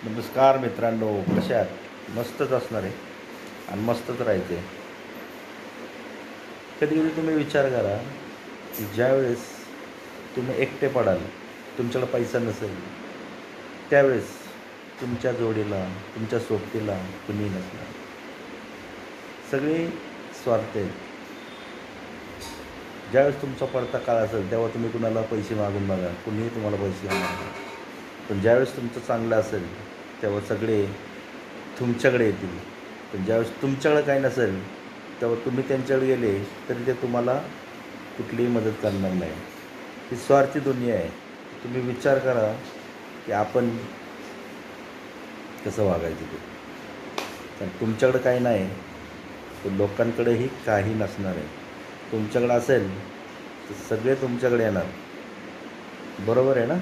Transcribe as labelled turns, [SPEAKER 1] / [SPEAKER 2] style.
[SPEAKER 1] नमस्कार मित्रांनो, कसे आहात? मस्तच असणार आहे आणि मस्तच राहायचं आहे. कधी कधी तुम्ही विचार करा की ज्यावेळेस तुम्ही एकटे पडाल, तुमच्याकडे पैसा नसेल, त्यावेळेस तुमच्या जोडीला, तुमच्या सोबतीला कुणी नसणार. सगळे स्वार्थ आहेत. ज्यावेळेस तुमचा पडता काळ असेल तेव्हा तुम्ही कुणाला पैसे मागून बघा, कुणीही तुम्हाला पैसे देणार नाही. पण ज्यावेळेस तुमचं चांगलं असेल तेव्हा सगळे तुमच्याकडे येतील. पण ज्यावेळेस तुमच्याकडे काही नसेल तेव्हा तुम्ही त्यांच्याकडे गेले तरी ते तुम्हाला कुठलीही मदत करणार नाही. ही स्वार्थी दुनिया आहे. तुम्ही विचार करा की आपण कसं वागायचं ते. कारण तुमच्याकडं काही नाही तर लोकांकडेही काही नसणार आहे. तुमच्याकडं असेल तर सगळे तुमच्याकडे येणार. बरोबर आहे ना?